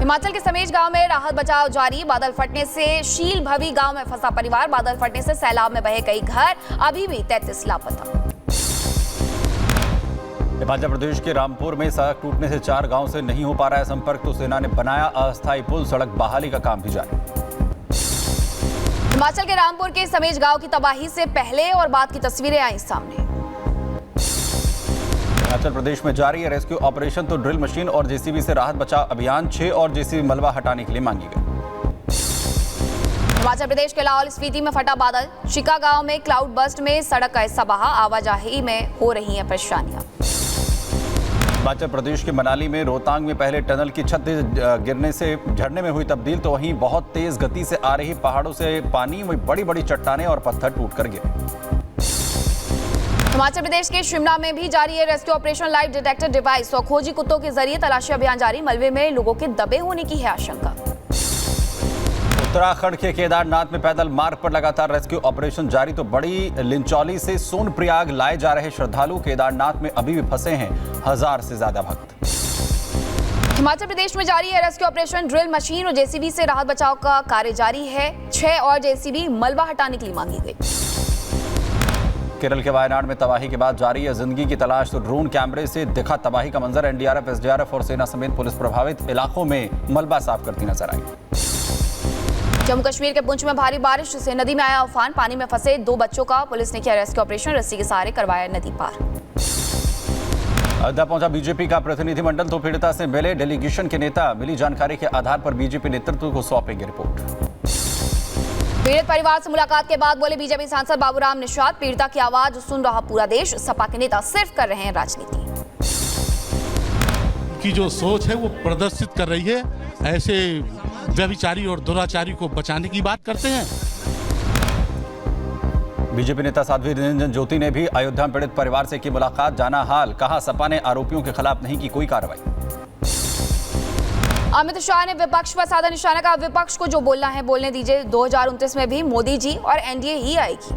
हिमाचल के समेज गांव में राहत बचाव जारी। बादल फटने से शील भवी गांव में फंसा परिवार। बादल फटने से सैलाब में बहे कई घर, अभी भी 33 लापता। हिमाचल प्रदेश के रामपुर में सड़क टूटने से 4 गांव से नहीं हो पा रहा है संपर्क, तो सेना ने बनाया अस्थायी पुल। सड़क बहाली का काम भी जारी। हिमाचल के रामपुर के समेज गांव की तबाही से पहले और बाद की तस्वीरें आई सामने। हिमाचल प्रदेश में जारी है रेस्क्यू ऑपरेशन, तो ड्रिल मशीन और जेसीबी से राहत बचाव अभियान। 6 और जेसीबी मलबा हटाने के लिए मांगी गई। हिमाचल प्रदेश के लाहौल स्पीति में फटा बादल। शिका गांव में क्लाउड बस्ट में सड़क का हिस्सा बहा। आवाजाही में हो रही हैं परेशानियां। हिमाचल प्रदेश के मनाली में रोहतांग में पहले टनल की छत गिरने से झरने में हुई तब्दील, तो वहीं बहुत तेज गति से आ रही पहाड़ों से पानी, वहीं बड़ी बड़ी चट्टानें और पत्थर टूटकर गिरे। हिमाचल प्रदेश के शिमला में भी जारी है rescue operation. Light detector device और खोजी कुत्तों के जरिए तलाशी अभियान जारी। मलबे में लोगों के दबे होने की है आशंका। उत्तराखंड के केदारनाथ में पैदल मार्ग पर लगातार रेस्क्यू ऑपरेशन जारी, तो बड़ी लिंचौली से सोनप्रयाग लाए जा रहे श्रद्धालु केदारनाथ में अभी भी फंसे हैं 1000 से ज्यादा भक्त। हिमाचल प्रदेश में जारी है रेस्क्यू ऑपरेशन। ड्रिल मशीन और जेसीबी से राहत बचाव का कार्य जारी है। 6 और जेसीबी मलबा हटाने के लिए मांगी गई। केरल के वायनाड में तबाही के बाद जारी है जिंदगी की तलाश, तो ड्रोन कैमरे से दिखा तबाही का मंजर। एनडीआरएफ, एसडीआरएफ और सेना समेत पुलिस प्रभावित इलाकों में मलबा साफ करती नजर आई। जम्मू कश्मीर के पुंछ में भारी बारिश से नदी में आया उफान। पानी में फंसे 2 बच्चों का पुलिस ने किया रेस्क्यू ऑपरेशन। रस्सी के सहारे करवाया नदी पार। अयोध्या पहुंचा बीजेपी का प्रतिनिधिमंडल, तो पीड़िता से मिले डेलीगेशन के नेता। मिली जानकारी के आधार पर बीजेपी नेतृत्व को सौंपेंगे रिपोर्ट। पीड़ित परिवार से मुलाकात के बाद बोले बीजेपी सांसद बाबूराम निषाद, पीड़िता की आवाज सुन रहा पूरा देश। सपा के नेता सिर्फ कर रहे हैं राजनीति। की जो सोच है वो प्रदर्शित कर रही है, ऐसे व्यभिचारी और दुराचारी को बचाने की बात करते हैं। बीजेपी नेता साध्वी निरंजन ज्योति ने भी अयोध्या में पीड़ित परिवार से की मुलाकात, जाना हाल। कहा सपा ने आरोपियों के खिलाफ नहीं की कोई कार्रवाई। अमित शाह ने विपक्ष पर साधा निशाना। कहा विपक्ष को जो बोलना है बोलने दीजिए। 2029 में भी मोदी जी और एनडीए ही आएगी।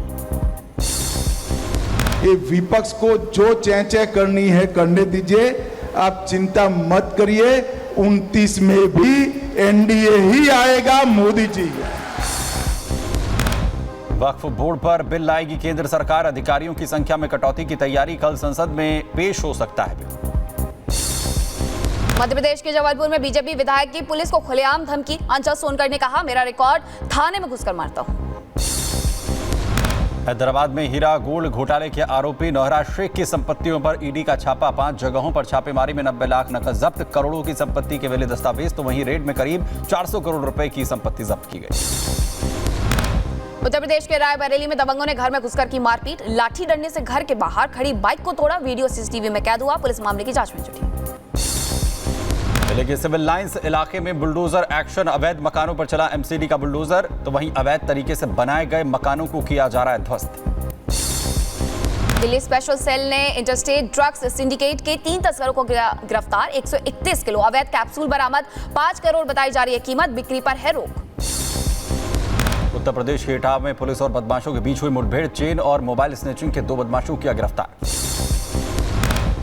ये विपक्ष को जो चैं करनी है करने दीजिए, आप चिंता मत करिए। 29 में भी एनडीए ही आएगा, मोदी जी। वक्फ बोर्ड पर बिल लाएगी केंद्र सरकार। अधिकारियों की संख्या में कटौती की तैयारी, कल संसद में पेश हो सकता है बिल। मध्य प्रदेश के जबलपुर में बीजेपी विधायक की पुलिस को खुलेआम धमकी। अंचल सोनकर ने कहा मेरा रिकॉर्ड थाने में घुसकर मारता हूं। हैदराबाद में हीरा गोल्ड घोटाले के आरोपी नौहरा शेख की संपत्तियों पर ईडी का छापा। 5 जगहों पर छापेमारी में 90 लाख नकद जब्त। करोड़ों की संपत्ति के मिले दस्तावेज, तो वहीं रेड में करीब 400 करोड़ रुपए की संपत्ति जब्त की गई। उत्तर प्रदेश के रायबरेली में दबंगों ने घर में घुसकर की मारपीट। लाठी डंडे से घर के बाहर खड़ी बाइक को तोड़ा। वीडियो सीसीटीवी में कैद हुआ। पुलिस मामले की जांच में जुटी। जिले के सिविल लाइंस इलाके में बुलडोजर एक्शन। अवैध मकानों पर चला एमसीडी का बुलडोजर, तो वहीं अवैध तरीके से बनाए गए मकानों को किया जा रहा है ध्वस्त। दिल्ली स्पेशल सेल ने इंटरस्टेट ड्रग्स सिंडिकेट के 3 तस्करों को गिरफ्तार। 131 किलो अवैध कैप्सूल बरामद। 5 करोड़ बताई जा रही है कीमत। बिक्री पर है रोक। उत्तर प्रदेश के इटावा में पुलिस और बदमाशों के बीच हुई मुठभेड़। चेन और मोबाइल स्नैचिंग के 2 बदमाशों किया गिरफ्तार।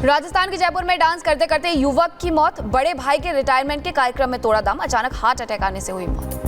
राजस्थान के जयपुर में डांस करते करते युवक की मौत। बड़े भाई के रिटायरमेंट के कार्यक्रम में तोड़ा दम। अचानक हार्ट अटैक आने से हुई मौत।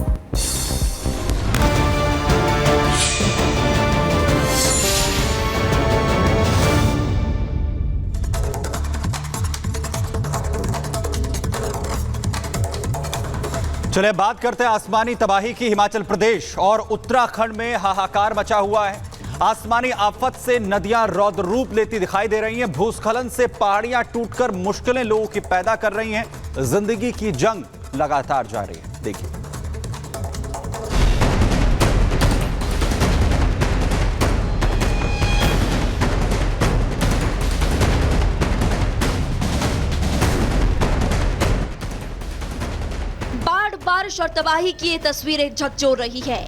चलिए बात करते हैं आसमानी तबाही की। हिमाचल प्रदेश और उत्तराखंड में हाहाकार मचा हुआ है। आसमानी आफत से नदियां रौद्र रूप लेती दिखाई दे रही हैं। भूस्खलन से पहाड़ियां टूटकर मुश्किलें लोगों की पैदा कर रही हैं। जिंदगी की जंग लगातार जारी है। देखिए बारिश और तबाही की ये तस्वीरें झकझोर रही है।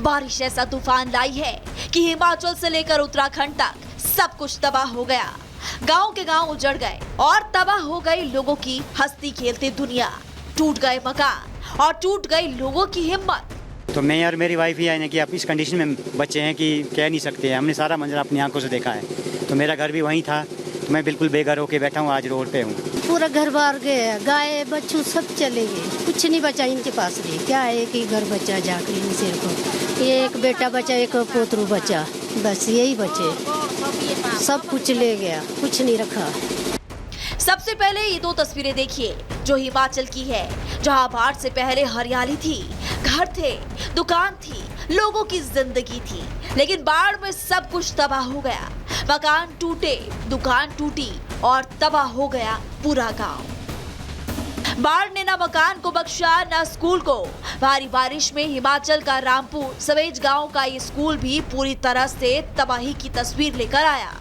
बारिश ऐसा तूफान लाई है कि हिमाचल से लेकर उत्तराखंड तक सब कुछ तबाह हो गया। गांव के गांव उजड़ गए और तबाह हो गई लोगों की हंसती खेलती दुनिया। टूट गए मकान और टूट गई लोगों की हिम्मत। तो मैं और मेरी वाइफ ही आए कि आप इस कंडीशन में बच्चे हैं कि कह नहीं सकते। हमने सारा मंजर अपनी आंखों से देखा है। तो मेरा घर भी वहीं था, तो मैं बिल्कुल बेघर होके बैठा हूँ, आज रोड पे हूँ। पूरा घर बार गया, गाय बच्चों सब चले गए, कुछ नहीं बचा इनके पास भी। क्या है कि घर बचा जाकर सिर को, ये एक बेटा बचा, एक पोतरू बचा, बस यही बचे, सब कुछ ले गया, कुछ नहीं रखा। सबसे पहले ये दो तस्वीरें देखिए जो हिमाचल की है, जहां बाढ़ से पहले हरियाली थी, घर थे, दुकान थी, लोगों की जिंदगी थी, लेकिन बाढ़ में सब कुछ तबाह हो गया। मकान टूटे, दुकान टूटी और तबाह हो गया पूरा गांव। बाढ़ ने ना मकान को बख्शा ना स्कूल को। भारी बारिश में हिमाचल का रामपुर सवेज गांव का ये स्कूल भी पूरी तरह से तबाही की तस्वीर लेकर आया।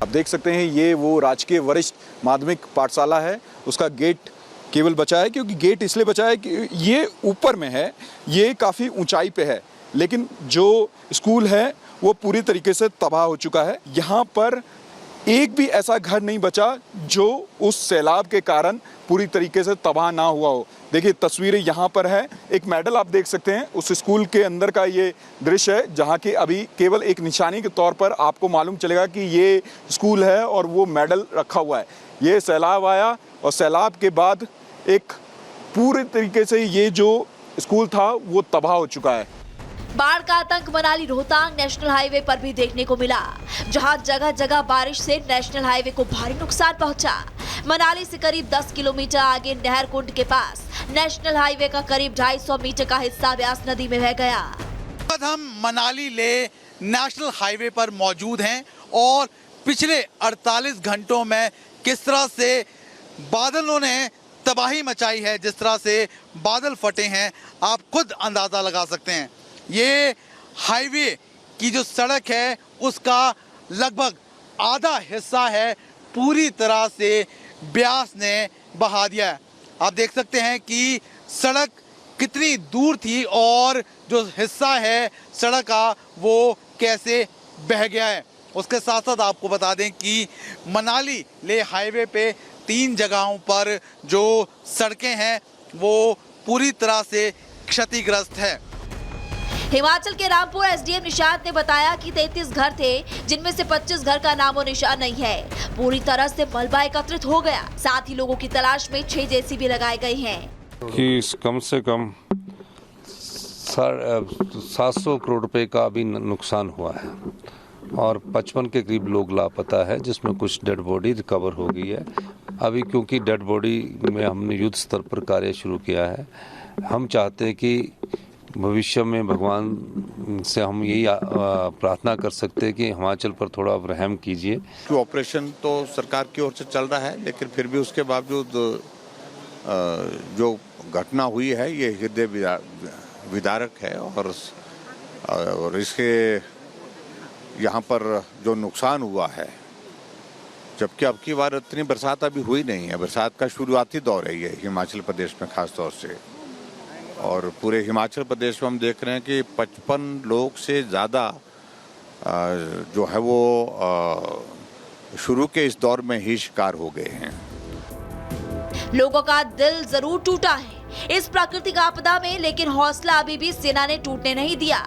आप देख सकते हैं ये वो राजकीय वरिष्ठ माध्यमिक पाठशाला है, उसका गेट केवल बचा है, क्योंकि गेट इसलिए बचा है कि ये ऊपर में है, ये काफ़ी ऊंचाई पे है, लेकिन जो स्कूल है वो पूरी तरीके से तबाह हो चुका है। यहाँ पर एक भी ऐसा घर नहीं बचा जो उस सैलाब के कारण पूरी तरीके से तबाह ना हुआ हो। देखिए तस्वीरें यहाँ पर है, एक मेडल आप देख सकते हैं, उस स्कूल के अंदर का ये दृश्य है, जहाँ की अभी केवल एक निशानी के तौर पर आपको मालूम चलेगा कि ये स्कूल है और वो मेडल रखा हुआ है। ये सैलाब आया और सैलाब के बाद एक पूरे तरीके से ये जो स्कूल था वो तबाह हो चुका है। बाढ़ का आतंक मनाली रोहतांग नेशनल हाईवे पर भी देखने को मिला, जहां जगह जगह बारिश से नेशनल हाईवे को भारी नुकसान पहुंचा। मनाली से करीब 10 किलोमीटर आगे नहर कुंड के पास नेशनल हाईवे का करीब 250 मीटर का हिस्सा ब्यास नदी में बह गया। हम मनाली ले नेशनल हाईवे पर मौजूद हैं और पिछले 48 घंटों में किस तरह से बादलों ने तबाही मचाई है, जिस तरह से बादल फटे हैं, आप खुद अंदाजा लगा सकते हैं। ये हाईवे की जो सड़क है उसका लगभग आधा हिस्सा है पूरी तरह से ब्यास ने बहा दिया है। आप देख सकते हैं कि सड़क कितनी दूर थी और जो हिस्सा है सड़क का वो कैसे बह गया है। उसके साथ साथ आपको बता दें कि मनाली ले हाईवे पे 3 जगहों पर जो सड़कें हैं वो पूरी तरह से क्षतिग्रस्त है। हिमाचल के रामपुर एसडीएम निशांत ने बताया कि 33 घर थे, जिनमें से 25 घर का नामो निशान नहीं है। पूरी तरह से मलबा एकत्रित हो गया। साथ ही लोगों की तलाश में 6 जेसीबी लगाए गए हैं। कि कम से कम 700 करोड़ रुपए का अभी नुकसान हुआ है और 55 के करीब लोग लापता है, जिसमें कुछ डेड बॉडी रिकवर हो गई है। अभी क्योंकि डेड बॉडी में हमने युद्ध स्तर पर कार्य शुरू किया है, हम चाहते हैं कि भविष्य में भगवान से हम यही प्रार्थना कर सकते हैं कि हिमाचल पर थोड़ा रहम कीजिए। ऑपरेशन तो सरकार की ओर से चल रहा है, लेकिन फिर भी उसके बावजूद जो घटना हुई है ये हृदय विदारक है और इसके यहाँ पर जो नुकसान हुआ है, जबकि अब की बार इतनी बरसात अभी हुई नहीं है। बरसात का शुरुआती दौर है ये हिमाचल प्रदेश में खास तौर से, और पूरे हिमाचल प्रदेश में हम देख रहे हैं कि 55 लोग से ज़्यादा जो है वो शुरू के इस दौर में ही शिकार हो गए हैं। लोगों का दिल जरूर टूटा है इस प्राकृतिक आपदा में, लेकिन हौसला अभी भी सेना ने टूटने नहीं दिया।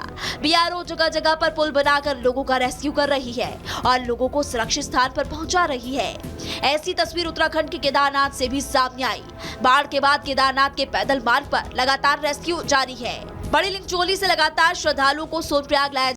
बीआरओ जगह जगह पर पुल बनाकर लोगों का रेस्क्यू कर रही है और लोगों को सुरक्षित स्थान पर पहुंचा रही है। ऐसी तस्वीर उत्तराखंड के केदारनाथ से भी सामने आई। बाढ़ के बाद केदारनाथ के पैदल मार्ग पर लगातार रेस्क्यू जारी है। बड़ी लिंगचोली से लगातार श्रद्धालुओं को सोनप्रयाग लाया